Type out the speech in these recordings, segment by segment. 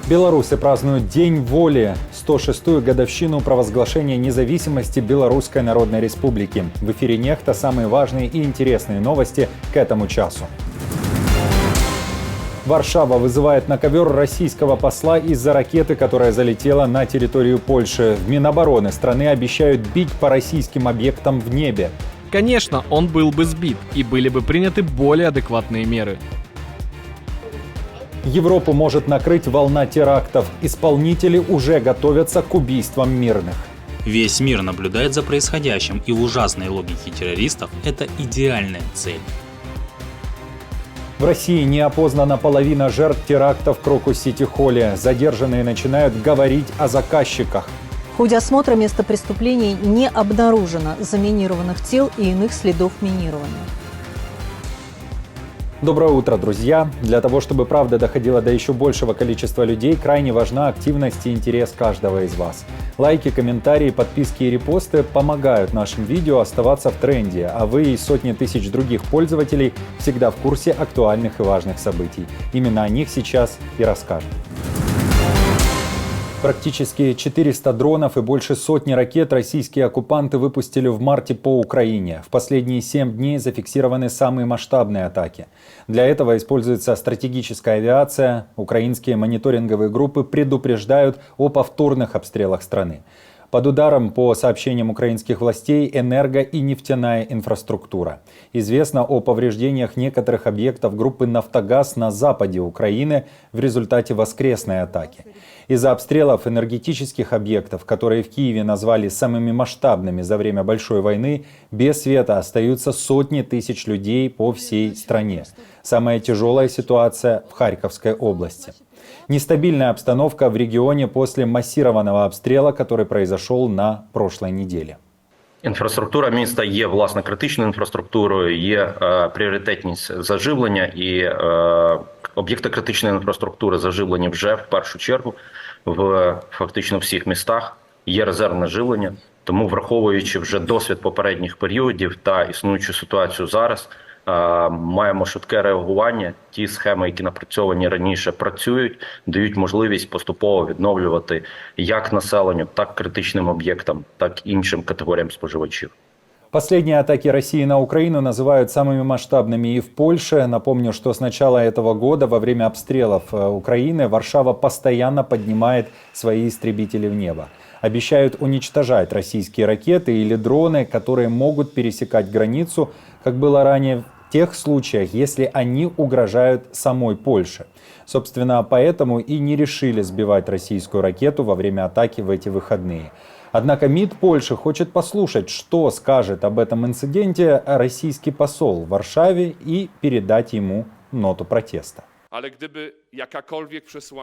Белорусы празднуют День воли, 106-ю годовщину провозглашения независимости Белорусской Народной Республики. В эфире «Нехта» самые важные и интересные новости к этому часу. Варшава вызывает на ковер российского посла из-за ракеты, которая залетела на территорию Польши. В Минобороны страны обещают бить по российским объектам в небе. Конечно, он был бы сбит, и были бы приняты более адекватные меры. Европу может накрыть волна терактов. Исполнители уже готовятся к убийствам мирных. Весь мир наблюдает за происходящим, и в ужасной логике террористов это идеальная цель. В России не опознана половина жертв терактов в Крокус-Сити-Холле. Задержанные начинают говорить о заказчиках. В ходе осмотра места преступлений не обнаружено заминированных тел и иных следов минирования. Доброе утро, друзья! Для того, чтобы правда доходила до еще большего количества людей, крайне важна активность и интерес каждого из вас. Лайки, комментарии, подписки и репосты помогают нашим видео оставаться в тренде, а вы и сотни тысяч других пользователей всегда в курсе актуальных и важных событий. Именно о них сейчас и расскажем. Практически 400 дронов и больше сотни ракет российские оккупанты выпустили в марте по Украине. В последние 7 дней зафиксированы самые масштабные атаки. Для этого используется стратегическая авиация. Украинские мониторинговые группы предупреждают о повторных обстрелах страны. Под ударом, по сообщениям украинских властей, энерго- и нефтяная инфраструктура. Известно о повреждениях некоторых объектов группы «Нафтогаз» на западе Украины в результате воскресной атаки. Из-за обстрелов энергетических объектов, которые в Киеве назвали самыми масштабными за время Большой войны, без света остаются сотни тысяч людей по всей стране. Самая тяжелая ситуация в Харьковской области. Нестабильная обстановка в регионе после массированного обстрела, который произошел на прошлой неделе. Інфраструктура міста є, власне, критичною інфраструктурою, є пріоритетність заживлення і об'єкти критичної інфраструктури заживлені вже в першу чергу в фактично всіх містах, є резервне живлення, тому враховуючи вже досвід попередніх періодів та існуючу ситуацію зараз, маємо швидке реагування. Ті схеми, які напрацьовані раніше, працюють, дають можливість поступово відновлювати як населенню, так критичним об'єктам, так і іншим категоріям споживачів. Последние атаки России на Украину называют самыми масштабными и в Польше. Напомню, что с начала этого года во время обстрелов Украины Варшава постоянно поднимает свои истребители в небо. Обещают уничтожать российские ракеты или дроны, которые могут пересекать границу, как было ранее, в тех случаях, если они угрожают самой Польше. Собственно, поэтому и не решили сбивать российскую ракету во время атаки в эти выходные. Однако МИД Польши хочет послушать, что скажет об этом инциденте российский посол в Варшаве, и передать ему ноту протеста.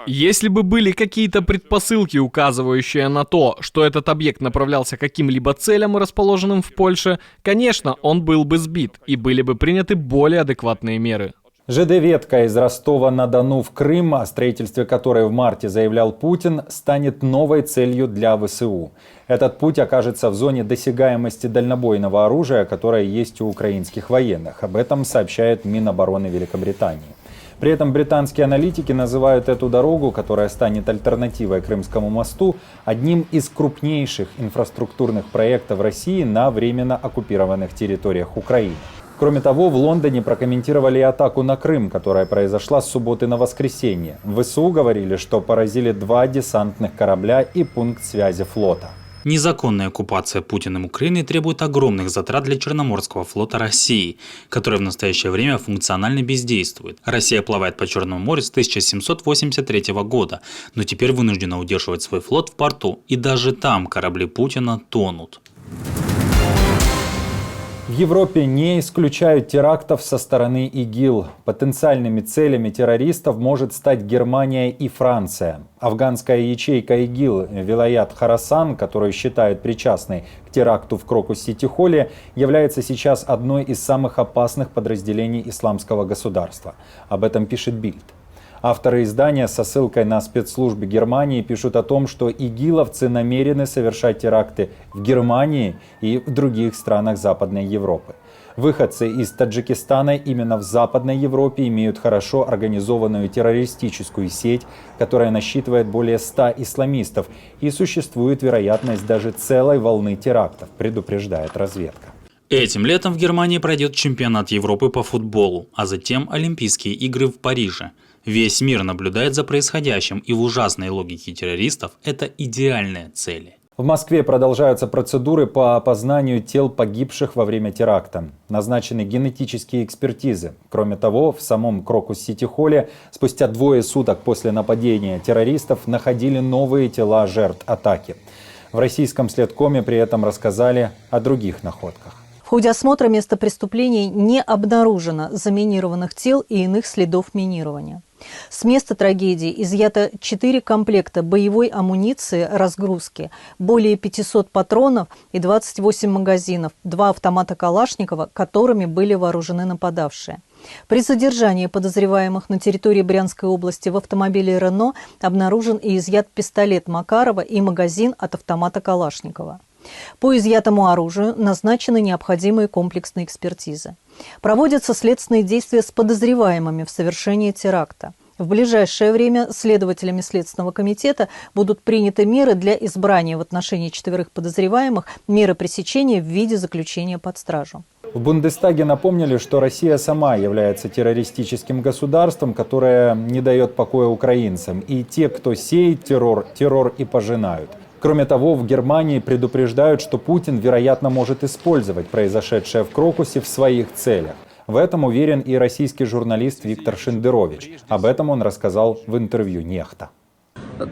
Если бы были какие-то предпосылки, указывающие на то, что этот объект направлялся к каким-либо целям, расположенным в Польше, конечно, он был бы сбит, и были бы приняты более адекватные меры. ЖД-ветка из Ростова-на-Дону в Крым, о строительстве которой в марте заявлял Путин, станет новой целью для ВСУ. Этот путь окажется в зоне досягаемости дальнобойного оружия, которое есть у украинских военных. Об этом сообщает Минобороны Великобритании. При этом британские аналитики называют эту дорогу, которая станет альтернативой Крымскому мосту, одним из крупнейших инфраструктурных проектов России на временно оккупированных территориях Украины. Кроме того, в Лондоне прокомментировали атаку на Крым, которая произошла с субботы на воскресенье. В ВСУ говорили, что поразили 2 десантных корабля и пункт связи флота. Незаконная оккупация Путиным Украины требует огромных затрат для Черноморского флота России, который в настоящее время функционально бездействует. Россия плавает по Черному морю с 1783 года, но теперь вынуждена удерживать свой флот в порту, и даже там корабли Путина тонут. В Европе не исключают терактов со стороны ИГИЛ. Потенциальными целями террористов может стать Германия и Франция. Афганская ячейка ИГИЛ Вилаят Хорасан, которую считают причастной к теракту в Крокус-Сити-Холле, является сейчас одной из самых опасных подразделений исламского государства. Об этом пишет Бильд. Авторы издания со ссылкой на спецслужбы Германии пишут о том, что игиловцы намерены совершать теракты в Германии и в других странах Западной Европы. Выходцы из Таджикистана именно в Западной Европе имеют хорошо организованную террористическую сеть, которая насчитывает более 100 исламистов, и существует вероятность даже целой волны терактов, предупреждает разведка. Этим летом в Германии пройдет чемпионат Европы по футболу, а затем Олимпийские игры в Париже. Весь мир наблюдает за происходящим, и в ужасной логике террористов это идеальные цели. В Москве продолжаются процедуры по опознанию тел погибших во время теракта. Назначены генетические экспертизы. Кроме того, в самом Крокус-Сити-Холле спустя 2 суток после нападения террористов находили новые тела жертв атаки. В российском следкоме при этом рассказали о других находках. В ходе осмотра места преступлений не обнаружено заминированных тел и иных следов минирования. С места трагедии изъято 4 комплекта боевой амуниции разгрузки, более 500 патронов и 28 магазинов, 2 автомата Калашникова, которыми были вооружены нападавшие. При задержании подозреваемых на территории Брянской области в автомобиле «Рено» обнаружен и изъят пистолет Макарова и магазин от автомата Калашникова. По изъятому оружию назначены необходимые комплексные экспертизы. Проводятся следственные действия с подозреваемыми в совершении теракта. В ближайшее время следователями Следственного комитета будут приняты меры для избрания в отношении 4 подозреваемых меры пресечения в виде заключения под стражу. В Бундестаге напомнили, что Россия сама является террористическим государством, которое не дает покоя украинцам. И те, кто сеет террор, террор и пожинают. Кроме того, в Германии предупреждают, что Путин, вероятно, может использовать произошедшее в Крокусе в своих целях. В этом уверен и российский журналист Виктор Шендерович. Об этом он рассказал в интервью «Нехта».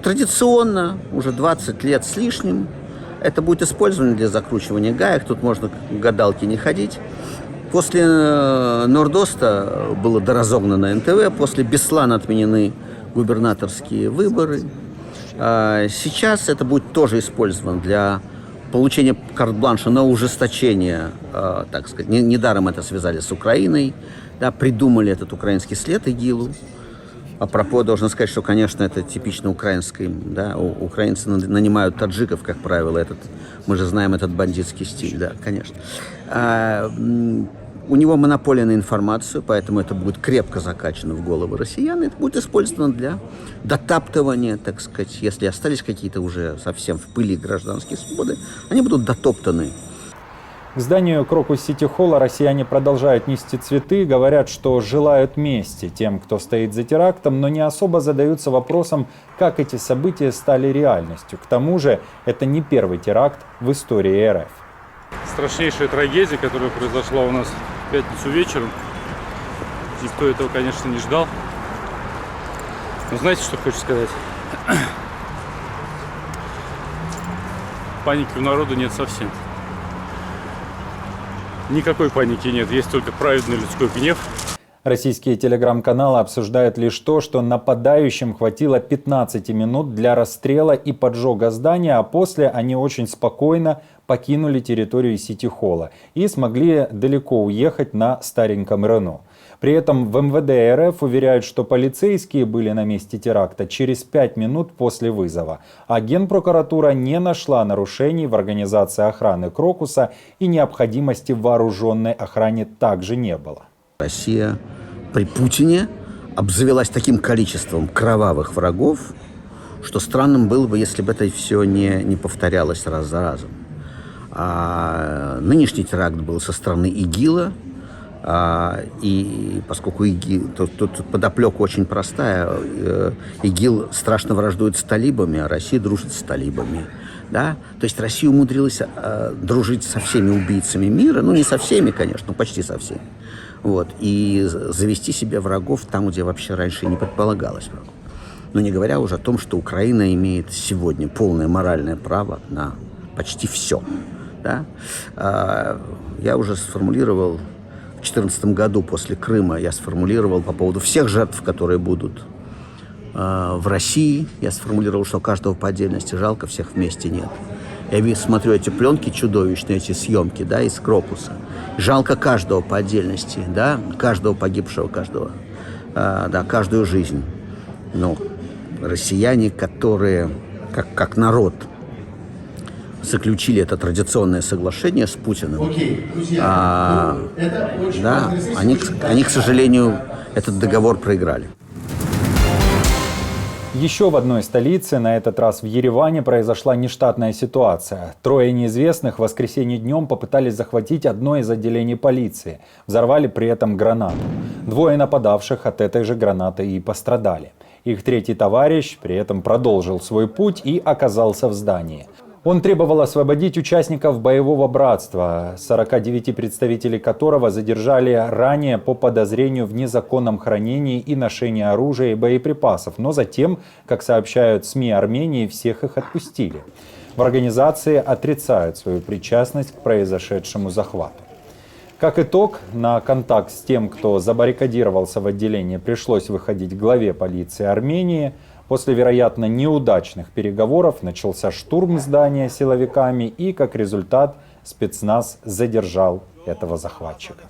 Традиционно, уже 20 лет с лишним, это будет использовано для закручивания гаек. Тут можно к гадалке не ходить. После Нордоста было доразогнано НТВ, после Беслана отменены губернаторские выборы. Сейчас это будет тоже использовано для получения карт-бланша на ужесточение, так сказать. Недаром это связали с Украиной, да, придумали этот украинский след ИГИЛу. Апропо, должен сказать, что, конечно, это типично украинский, да, украинцы нанимают таджиков, как правило, мы же знаем этот бандитский стиль, да, конечно. У него монополия на информацию, поэтому это будет крепко закачано в головы россиян, и это будет использовано для дотаптывания, так сказать, если остались какие-то уже совсем в пыли гражданские свободы, они будут дотоптаны. К зданию Крокус-Сити-Холла россияне продолжают нести цветы, говорят, что желают мести тем, кто стоит за терактом, но не особо задаются вопросом, как эти события стали реальностью. К тому же, это не первый теракт в истории РФ. Страшнейшая трагедия, которая произошла у нас в пятницу вечером. Никто этого, конечно, не ждал. Но знаете, что хочу сказать? Паники у народа нет совсем. Никакой паники нет, есть только праведный людской гнев. Российские телеграм-каналы обсуждают лишь то, что нападающим хватило 15 минут для расстрела и поджога здания, а после они очень спокойно покинули территорию Сити-Холла и смогли далеко уехать на стареньком Рено. При этом в МВД РФ уверяют, что полицейские были на месте теракта через 5 минут после вызова. А Генпрокуратура не нашла нарушений в организации охраны Крокуса, и необходимости в вооруженной охране также не было. Россия при Путине обзавелась таким количеством кровавых врагов, что странным было бы, если бы это все не повторялось раз за разом. Нынешний теракт был со стороны ИГИЛа, и поскольку ИГИЛ, тут подоплека очень простая, ИГИЛ страшно враждует с талибами, а Россия дружит с талибами. Да? То есть Россия умудрилась дружить со всеми убийцами мира, ну не со всеми, конечно, но почти со всеми. Вот, и завести себе врагов там, где вообще раньше не предполагалось врагов. Но не говоря уже о том, что Украина имеет сегодня полное моральное право на почти все. Да? Я уже сформулировал в 2014 году после Крыма, я сформулировал по поводу всех жертв, которые будут в России. Я сформулировал, что каждого по отдельности жалко, всех вместе нет. Я смотрю эти пленки чудовищные, эти съемки, да, из Крокуса. Жалко каждого по отдельности, да, каждого погибшего, каждую жизнь. Но россияне, которые, как народ, заключили это традиционное соглашение с Путиным, да, они, к сожалению, этот договор проиграли. Еще в одной столице, на этот раз в Ереване, произошла нештатная ситуация. Трое неизвестных в воскресенье днем попытались захватить одно из отделений полиции. Взорвали при этом гранату. Двое нападавших от этой же гранаты и пострадали. Их третий товарищ при этом продолжил свой путь и оказался в здании. Он требовал освободить участников боевого братства, 49 представителей которого задержали ранее по подозрению в незаконном хранении и ношении оружия и боеприпасов, но затем, как сообщают СМИ Армении, всех их отпустили. В организации отрицают свою причастность к произошедшему захвату. Как итог, на контакт с тем, кто забаррикадировался в отделении, пришлось выходить главе полиции Армении. После, вероятно, неудачных переговоров начался штурм здания силовиками и, как результат, спецназ задержал этого захватчика.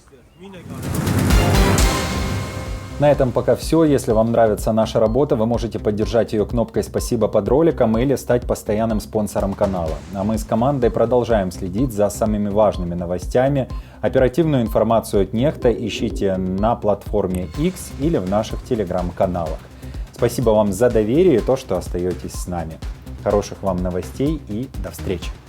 На этом пока все. Если вам нравится наша работа, вы можете поддержать ее кнопкой «Спасибо» под роликом или стать постоянным спонсором канала. А мы с командой продолжаем следить за самыми важными новостями. Оперативную информацию от Нехта ищите на платформе X или в наших телеграм-каналах. Спасибо вам за доверие и то, что остаетесь с нами. Хороших вам новостей и до встречи!